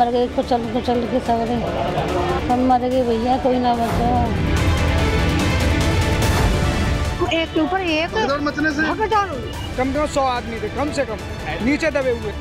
मर गए, कुचल कुचल के सब मर गए भैया, कोई ना बचा। एक के ऊपर एक मचने से कम से कम 100 आदमी थे, कम से कम नीचे दबे हुए।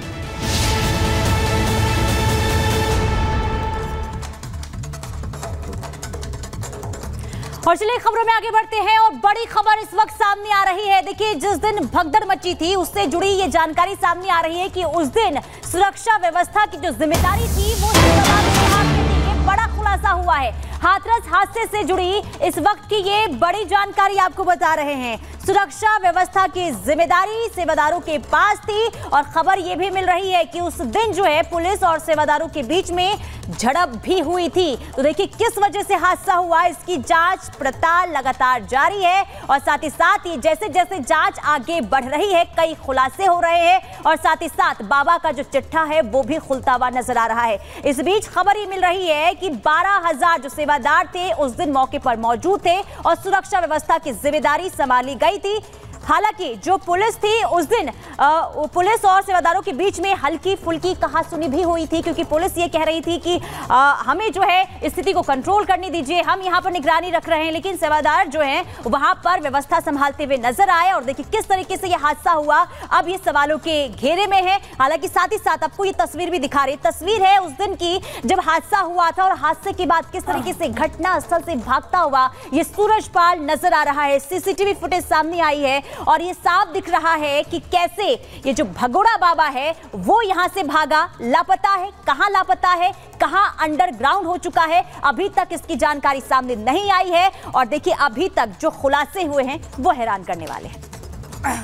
और चलिए खबरों में आगे बढ़ते हैं और बड़ी खबर इस वक्त सामने आ रही है। देखिए, जिस दिन भगदड़ मची थी उससे जुड़ी ये जानकारी सामने आ रही है कि उस दिन सुरक्षा व्यवस्था की जो जिम्मेदारी थी वो सवाल के हाथ में थी। ये बड़ा खुलासा हुआ है। हाथरस हादसे से जुड़ी इस वक्त की ये बड़ी जानकारी आपको बता रहे हैं। सुरक्षा व्यवस्था की जिम्मेदारी सेवादारों के पास थी और खबर ये भी मिल रही है कि उस दिन जो है पुलिस और सेवादारों के बीच में झड़प भी हुई थी। तो देखिए किस वजह से हादसा हुआ, इसकी जांच पड़ताल लगातार जारी है और साथ ही साथ ये जैसे जैसे जांच आगे बढ़ रही है कई खुलासे हो रहे हैं और साथ ही साथ बाबा का जो चिट्ठा है वो भी खुलता हुआ नजर आ रहा है। इस बीच खबर ये मिल रही है कि 12,000 जो सेवादार थे उस दिन मौके पर मौजूद थे और सुरक्षा व्यवस्था की जिम्मेदारी संभाली गई थी। हालांकि जो पुलिस थी उस दिन पुलिस और सेवादारों के बीच में हल्की फुल्की कहासुनी भी हुई थी, क्योंकि पुलिस ये कह रही थी कि हमें जो है स्थिति को कंट्रोल करने दीजिए, हम यहाँ पर निगरानी रख रहे हैं। लेकिन सेवादार जो हैं वहां पर व्यवस्था संभालते हुए नजर आए और देखिए किस तरीके से ये हादसा हुआ अब ये सवालों के घेरे में है। हालांकि साथ ही साथ आपको ये तस्वीर भी दिखा रही तस्वीर है उस दिन की जब हादसा हुआ था और हादसे के बाद किस तरीके से घटना स्थल से भागता हुआ ये सूरजपाल नजर आ रहा है। सीसीटीवी फुटेज सामने आई है और ये साफ दिख रहा है कि कैसे ये जो भगोड़ा बाबा है वो यहां से भागा, लापता है, कहां लापता है, कहां अंडरग्राउंड हो चुका है, अभी तक इसकी जानकारी सामने नहीं आई है। और देखिए अभी तक जो खुलासे हुए हैं वो हैरान करने वाले हैं।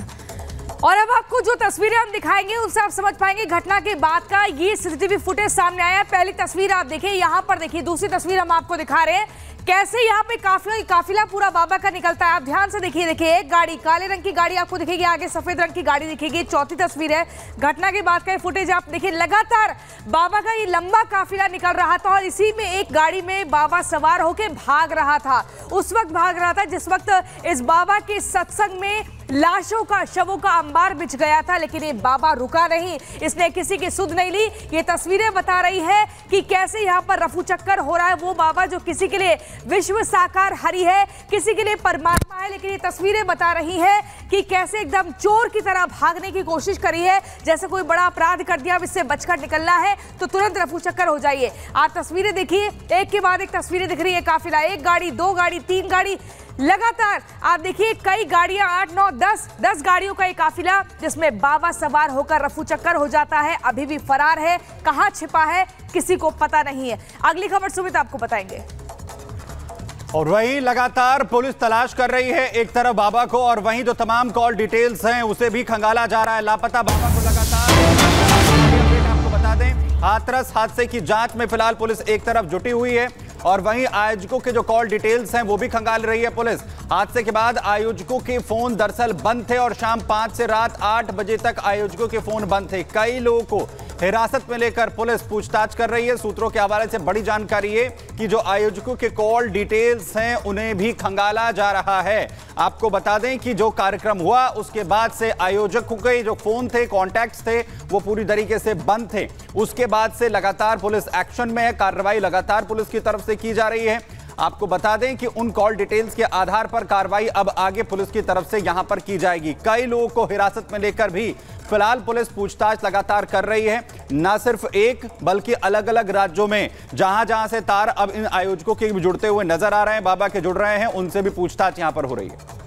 और अब आपको जो तस्वीरें हम दिखाएंगे उससे आप समझ पाएंगे घटना के बाद का ये सीसीटीवी फुटेज सामने आया है। पहली तस्वीर आप देखिए, यहाँ पर देखिए, दूसरी तस्वीर हम आपको दिखा रहे हैं कैसे यहाँ पे काफिला पूरा बाबा का निकलता है। आप ध्यान से देखिए, एक गाड़ी, काले रंग की गाड़ी आपको दिखेगी, आगे सफेद रंग की गाड़ी दिखेगी। चौथी तस्वीर है घटना के बाद का ये फुटेज आप देखिए, लगातार बाबा का ये लंबा काफिला निकल रहा था और इसी में एक गाड़ी में बाबा सवार होकर भाग रहा था। उस वक्त भाग रहा था जिस वक्त इस बाबा के सत्संग में लाशों का, शवों का अंबार बिछ गया था, लेकिन ये बाबा रुका नहीं, इसने किसी की सुध नहीं ली। ये तस्वीरें बता रही है कि कैसे यहाँ पर रफू चक्कर हो रहा है। वो बाबा जो किसी के लिए विश्व साकार हरि है, किसी के लिए परमात्मा है, लेकिन ये तस्वीरें बता रही है कि कैसे एकदम चोर की तरह भागने की कोशिश करी है, जैसे कोई बड़ा अपराध कर दिया, अब इससे बचकर निकलना है तो तुरंत रफू चक्कर हो जाइए। आप तस्वीरें देखिए, एक के बाद एक तस्वीरें दिख रही है। काफिला, एक गाड़ी, दो गाड़ी, तीन गाड़ी, लगातार आप देखिए कई गाड़ियां, 8, 9, 10 गाड़ियों का एक काफिला जिसमें बाबा सवार होकर रफू चक्कर हो जाता है। अभी भी फरार है, कहां छिपा है किसी को पता नहीं है। अगली खबर सुमित आपको बताएंगे। और वहीं लगातार पुलिस तलाश कर रही है एक तरफ बाबा को और वहीं जो तमाम कॉल डिटेल्स हैं उसे भी खंगाला जा रहा है। लापता बाबा को लगातार आपको बता दें, हाथरस हादसे की जांच में फिलहाल पुलिस एक तरफ जुटी हुई है और वहीं आयोजकों के जो कॉल डिटेल्स हैं वो भी खंगाल रही है पुलिस। हादसे के बाद आयोजकों के फोन दरअसल बंद थे और शाम 5 से रात 8 बजे तक आयोजकों के फोन बंद थे। कई लोगों को हिरासत में लेकर पुलिस पूछताछ कर रही है। सूत्रों के हवाले से बड़ी जानकारी है कि जो आयोजकों के कॉल डिटेल्स हैं उन्हें भी खंगाला जा रहा है। आपको बता दें कि जो कार्यक्रम हुआ उसके बाद से आयोजकों के जो फोन थे, कॉन्टैक्ट्स थे, वो पूरी तरीके से बंद थे। उसके बाद से लगातार पुलिस एक्शन में है, कार्रवाई लगातार पुलिस की तरफ से की जा रही है। आपको बता दें कि उन कॉल डिटेल्स के आधार पर कार्रवाई अब आगे पुलिस की तरफ से यहां पर की जाएगी। कई लोगों को हिरासत में लेकर भी फिलहाल पुलिस पूछताछ लगातार कर रही है, न सिर्फ एक बल्कि अलग अलग राज्यों में जहां जहां से तार अब इन आयोजकों के जुड़ते हुए नजर आ रहे हैं, बाबा के जुड़ रहे हैं, उनसे भी पूछताछ यहां पर हो रही है।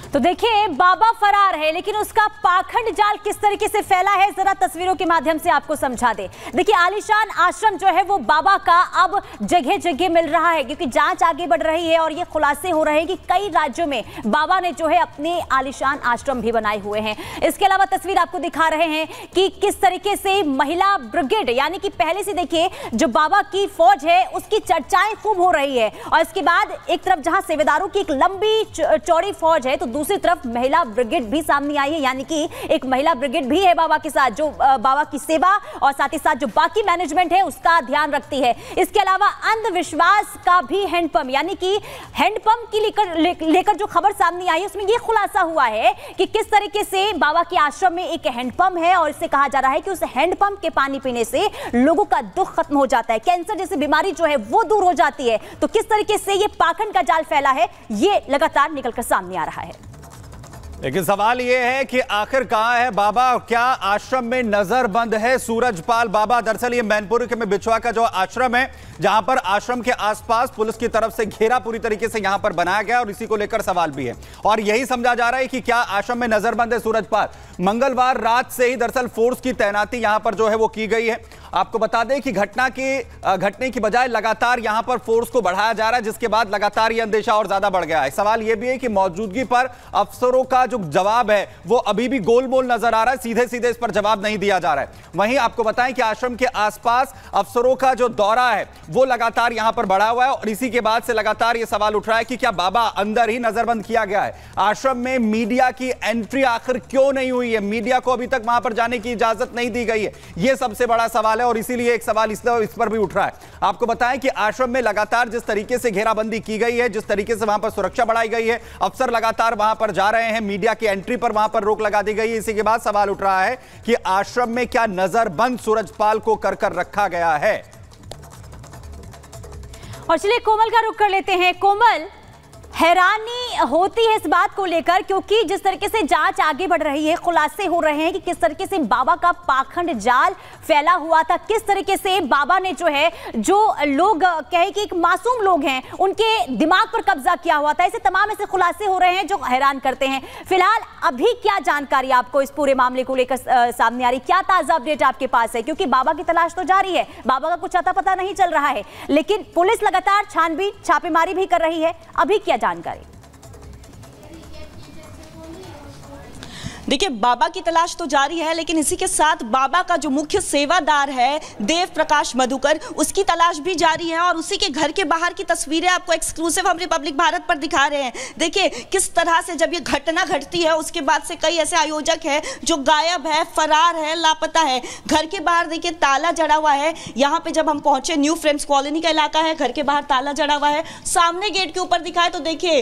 तो देखिए बाबा फरार है लेकिन उसका पाखंड जाल किस तरीके से फैला है जरा तस्वीरों के माध्यम से आपको समझा दे। देखिए आलीशान आश्रम जो है वो बाबा का अब जगह जगह मिल रहा है क्योंकि जांच आगे बढ़ रही है और ये खुलासे हो रहे हैं कि कई राज्यों में बाबा ने जो है अपने आलीशान आश्रम भी बनाए हुए हैं। इसके अलावा तस्वीर आपको दिखा रहे हैं कि किस तरीके से महिला ब्रिगेड यानी कि पहले से देखिए जो बाबा की फौज है उसकी चर्चाएं खूब हो रही है और इसके बाद एक तरफ जहां सेवादारों की एक लंबी चौड़ी फौज है तो दूसरी तरफ महिला ब्रिगेड भी सामने आई है, यानी कि एक महिला ब्रिगेड भी है बाबा के साथ, जो बाबा की सेवा और साथ ही साथ जो बाकी मैनेजमेंट है उसका ध्यान रखती है। इसके अलावा अंधविश्वास का भी हैंडपंप, यानी कि हैंडपंप की लेकर जो खबर सामने आई है उसमें यह खुलासा हुआ है कि किस तरीके से बाबा के आश्रम में एक हैंडपंप है और इससे कहा जा रहा है कि उस हैंडपंप के पानी पीने से लोगों का दुख खत्म हो जाता है, कैंसर जैसी बीमारी जो है वो दूर हो जाती है। तो किस तरीके से ये पाखंड का जाल फैला है ये लगातार निकलकर सामने आ रहा है। लेकिन सवाल यह है कि आखिर कहां है बाबा, क्या आश्रम में नजरबंद है सूरजपाल बाबा? दरअसल ये मैनपुरी के में बिछुआ का जो आश्रम है, जहां पर आश्रम के आसपास पुलिस की तरफ से घेरा पूरी तरीके से यहां पर बनाया गया और इसी को लेकर सवाल भी है और यही समझा जा रहा है कि क्या आश्रम में नजरबंद है सूरजपाल। मंगलवार रात से ही दरअसल फोर्स की तैनाती यहां पर जो है वो की गई है। आपको बता दें कि घटने की बजाय लगातार यहां पर फोर्स को बढ़ाया जा रहा है, जिसके बाद लगातार यह अंदेशा और ज्यादा बढ़ गया है। सवाल यह भी है कि मौजूदगी पर अफसरों का जो जवाब है वो अभी भी गोलमोल नजर आ रहा है, सीधे सीधे इस पर जवाब नहीं दिया जा रहा है। वहीं आपको बताएं कि आश्रम के आसपास अफसरों का जो दौरा है वो लगातार यहां पर बढ़ा हुआ है और इसी के बाद से लगातार यह सवाल उठ रहा है कि क्या बाबा अंदर ही नजरबंद किया गया है। आश्रम में मीडिया की एंट्री आखिर क्यों नहीं हुई है, मीडिया को अभी तक वहां पर जाने की इजाजत नहीं दी गई है, यह सबसे बड़ा सवाल है और इसीलिए एक सवाल इस पर भी उठ रहा है। आपको बताएं कि आश्रम में लगातार जिस तरीके से घेराबंदी की गई है, जिस तरीके से वहां पर सुरक्षा बढ़ाई गई है, अफसर लगातार वहां पर जा रहे हैं, मीडिया की एंट्री पर वहां पर रोक लगा दी गई है। इसी के बाद सवाल उठ रहा है कि आश्रम में क्या नजरबंद सूरजपाल को कर रखा गया है। और चलिए कोमल का रुख कर लेते हैं। कोमल, हैरानी होती है इस बात को लेकर क्योंकि जिस तरीके से जांच आगे बढ़ रही है, खुलासे हो रहे हैं कि किस तरीके से बाबा का पाखंड जाल फैला हुआ था, किस तरीके से बाबा ने जो है, जो लोग कहे कि एक मासूम लोग हैं उनके दिमाग पर कब्जा किया हुआ था। ऐसे तमाम ऐसे खुलासे हो रहे हैं जो हैरान करते हैं। फिलहाल अभी क्या जानकारी आपको इस पूरे मामले को लेकर सामने आ रही, क्या ताजा अपडेट आपके पास है? क्योंकि बाबा की तलाश तो जारी है, बाबा का कुछ अता पता नहीं चल रहा है, लेकिन पुलिस लगातार छानबीन छापेमारी भी कर रही है। अभी क्या जानकारी? देखिए, बाबा की तलाश तो जारी है, लेकिन इसी के साथ बाबा का जो मुख्य सेवादार है देव प्रकाश मधुकर, उसकी तलाश भी जारी है और उसी के घर के बाहर की तस्वीरें आपको एक्सक्लूसिव हम रिपब्लिक भारत पर दिखा रहे हैं। देखिए किस तरह से जब ये घटना घटती है उसके बाद से कई ऐसे आयोजक हैं जो गायब है, फरार है, लापता है। घर के बाहर देखिए ताला जड़ा हुआ है। यहाँ पे जब हम पहुंचे, न्यू फ्रेंड्स कॉलोनी का इलाका है, घर के बाहर ताला जड़ा हुआ है। सामने गेट के ऊपर दिखाए तो देखिए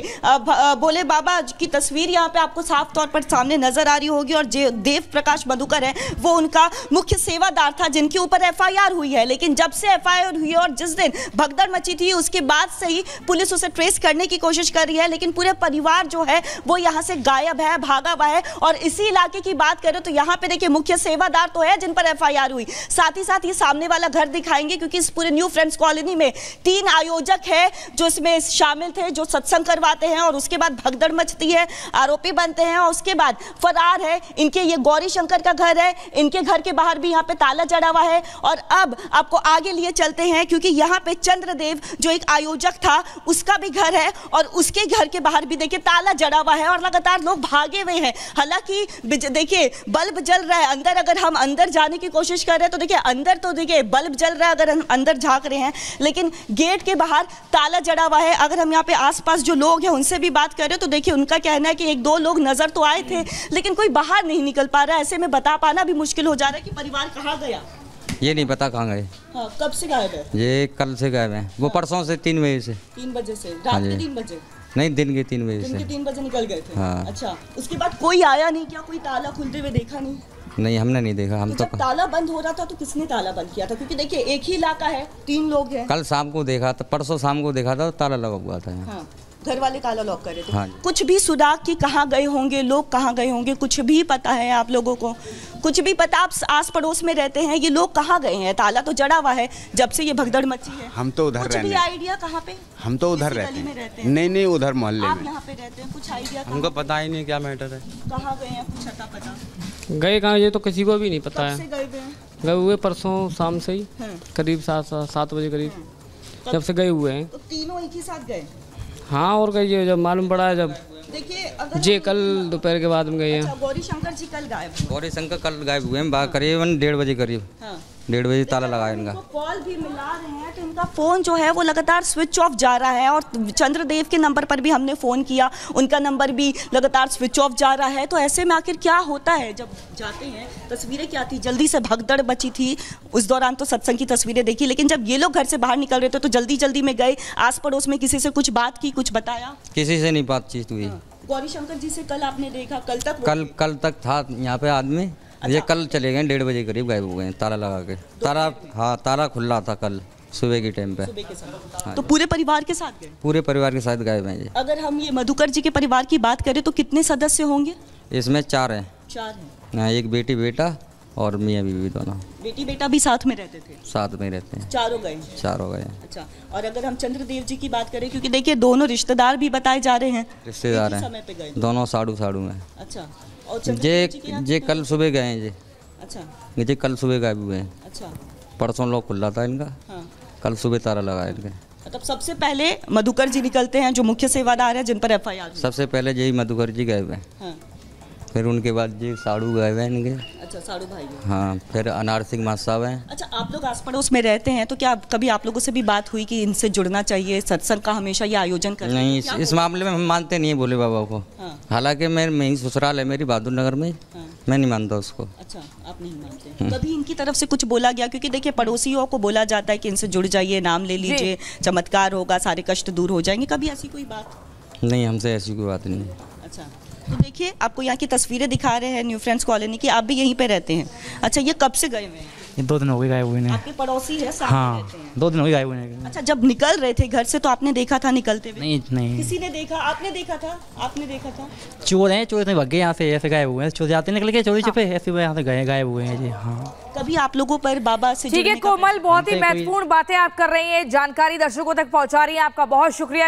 भोले बाबा की तस्वीर यहाँ पे आपको साफ तौर पर सामने नजर रही होगी और देव प्रकाश मधुकर है वो उनका मुख्य सेवादार था जिनके ऊपर एफआईआर हुई है। लेकिन जब से एफआईआर हुई और जिस दिन भगदड़ मची थी उसके बाद से ही पुलिस उसे ट्रेस करने की कोशिश कर रही है, लेकिन पूरे परिवार जो है वो यहां से गायब है, भागा हुआ है। और इसी इलाके की बात करें तो यहाँ पे देखिए मुख्य सेवादार तो है जिन पर एफआईआर हुई, साथ ही साथ ये सामने वाला घर दिखाएंगे क्योंकि इस पूरे न्यू फ्रेंड्स कॉलोनी में 3 आयोजक है जो इसमें शामिल थे, जो सत्संग करवाते हैं और उसके बाद भगदड़ मचती है, आरोपी बनते हैं और उसके बाद फरार है। इनके ये गौरी शंकर का घर है, इनके घर के बाहर भी यहाँ पे ताला जड़ा हुआ है। और अब आपको आगे लिए चलते हैं क्योंकि यहाँ पे चंद्रदेव जो एक आयोजक था उसका भी घर है और उसके घर के बाहर भी देखिए ताला जड़ा हुआ है और लगातार लोग भागे हुए हैं। हालांकि देखिए बल्ब जल रहा है अंदर, अगर हम अंदर जाने की कोशिश कर रहे हैं तो देखिए अंदर तो देखिए बल्ब जल रहा है अगर हम अंदर झांक रहे हैं, लेकिन गेट के बाहर ताला जड़ा हुआ है। अगर हम यहाँ पे आसपास जो लोग हैं उनसे भी बात कर रहे हो तो देखिए उनका कहना है कि 1-2 लोग नजर तो आए थे लेकिन कोई बाहर नहीं निकल पा रहा है। ऐसे में बता पाना भी मुश्किल हो जा रहा है कि परिवार कहाँ गया, ये नहीं पता कहाँ गए। हाँ, कब से गायब है? ये कल से गायब है, वो परसों से 3 बजे से। 3 बजे से रात के 3 बजे? नहीं, दिन के 3 बजे से। दिन के 3 बजे निकल गए थे। हाँ। अच्छा, उसके बाद कोई आया नहीं क्या? कोई ताला खुलते हुए देखा नहीं? नहीं, हमने नहीं देखा। हम तो जब ताला बंद हो रहा था तो किसने ताला बंद किया था? क्योंकि देखिए एक ही इलाका है, 3 लोग हैं। कल शाम को देखा था, परसों शाम को देखा था तो ताला लगा हुआ था। हाँ, घर वाले ताला लॉक कर रहे थे। हाँ। कुछ भी सुराग की कहाँ गए होंगे, लोग कहाँ गए होंगे, कुछ भी पता है आप लोगों को? कुछ भी पता? आप आस पड़ोस में रहते हैं, ये लोग कहाँ गए हैं? ताला तो जड़ा हुआ है जब से ये भगदड़ मची है। हम तो उधर रहते हैं। कुछ भी आइडिया कहाँ पे? हम तो उधर रहते हैं। नहीं, उधर मोहल्ले आप में। यहाँ पे रहते हैं, कुछ आइडिया? हमको पता ही नहीं क्या मैटर है। कहाँ गए हैं, कुछ अता पता? गए कहाँ ये तो किसी को भी नहीं पता है। कब से गए हुए हैं? गए हुए परसों शाम से ही, करीब 7 बजे करीब जब से गए हुए हैं। तो तीनों एक ही साथ गए? हाँ, और गए जब मालूम पड़ा है, जब देखिए अगर जी कल दोपहर के बाद में गए हैं। अच्छा, गौरी शंकर जी कल गायब हुए? गौरी शंकर कल गायब हुए हैं करीबन 1:30 बजे करीब। हाँ, 1:30 बजे ताला लगा इनका। कॉल भी मिला रहे हैं तो इनका फोन जो है वो लगातार स्विच ऑफ जा रहा है, और चंद्रदेव के नंबर पर भी हमने फोन किया, उनका नंबर भी लगातार स्विच ऑफ जा रहा है। तो ऐसे में आखिर क्या होता है जब जाते हैं? तस्वीरें क्या थी, जल्दी से भगदड़ बची थी, उस दौरान तो सत्संग की तस्वीरें देखी, लेकिन जब ये लोग घर से बाहर निकल रहे थे तो जल्दी जल्दी में गए, आस पड़ोस में किसी से कुछ बात की, कुछ बताया? किसी से नहीं बातचीत हुई। गौरी शंकर जी से कल आपने देखा, कल तक कल तक था यहाँ पे आदमी। ये कल चले गए 1:30 बजे करीब गायब हो गए ताला लगा के। ताला खुला था कल सुबह के टाइम पे। तो पूरे परिवार के साथ गए? पूरे परिवार के साथ गायब हैं ये। अगर हम ये मधुकर जी के परिवार की बात करें तो कितने सदस्य होंगे? इसमें 4 हैं। 4 हैं। एक बेटी बेटा और मियाँ बीवी दोनों। बेटी बेटा भी साथ में रहते थे? साथ में रहते हैं। चारों गए? चारों गए। अच्छा, और अगर हम चंद्रदेव जी की बात करें, क्योंकि देखिए दोनों रिश्तेदार भी बताए जा रहे हैं, रिश्तेदार हैं दोनों साड़ू में। अच्छा, और ये कल सुबह गए हैं जी। अच्छा, ये कल सुबह गायब हुए हैं। अच्छा, परसों लोग खुला था इनका। हाँ। कल सुबह ताला लगा इनके। मतलब सबसे पहले मधुकर जी निकलते हैं जो मुख्य सेवादार है, जिन पर FIR। सबसे पहले यही मधुकर जी गए हुए हैं। हाँ। फिर उनके बाद जी साड़ू गए हुए हैं इनके। अच्छा, साड़ू भाई। हाँ, फिर अनार सिंह मास साहब हैं। अच्छा, आप लोग आस पड़ोस में रहते हैं तो क्या कभी आप लोगों से भी बात हुई कि इनसे जुड़ना चाहिए, सत्संग का हमेशा ये आयोजन करना? नहीं, इस मामले में हम मानते नहीं है भोले बाबा को। हाँ। हालांकि मेरी ससुराल है मेरी बहादुर नगर में। हाँ। मैं नहीं मानता उसको। अच्छा, आप नहीं मानते? कभी इनकी तरफ से कुछ बोला गया? क्योंकि देखिए पड़ोसियों को बोला जाता है कि इनसे जुड़ जाइए, नाम ले लीजिए, चमत्कार होगा, सारे कष्ट दूर हो जाएंगे। कभी ऐसी कोई बात? नहीं, हमसे ऐसी कोई बात नहीं है। अच्छा, तो देखिए आपको यहाँ की तस्वीरें दिखा रहे हैं न्यू फ्रेंड्स कॉलोनी की, आप भी यहीं पे रहते हैं। अच्छा, ये कब से गए हुए हैं? ये 2 दिन हो गए गायब हुए हैं। आपके पड़ोसी है, साथ में रहते हैं? 2 दिन हो गए गायब हुए हैं। अच्छा, जब निकल रहे थे घर से तो आपने देखा था निकलते हुए? नहीं। किसी ने देखा? आपने देखा था? आपने देखा था? चोर हैं, चोर भाग गए यहाँ से, ऐसे गायब हुए हैं। चोर जाते निकल के चोरी छुपे ऐसे यहाँ से गए गायब हुए हैं जी। हाँ, कभी आप लोगों पर बाबा से ठीक है कोमल, बहुत ही महत्वपूर्ण बातें आप कर रही हैं, जानकारी दर्शकों तक पहुंचा रही हैं, आपका बहुत शुक्रिया।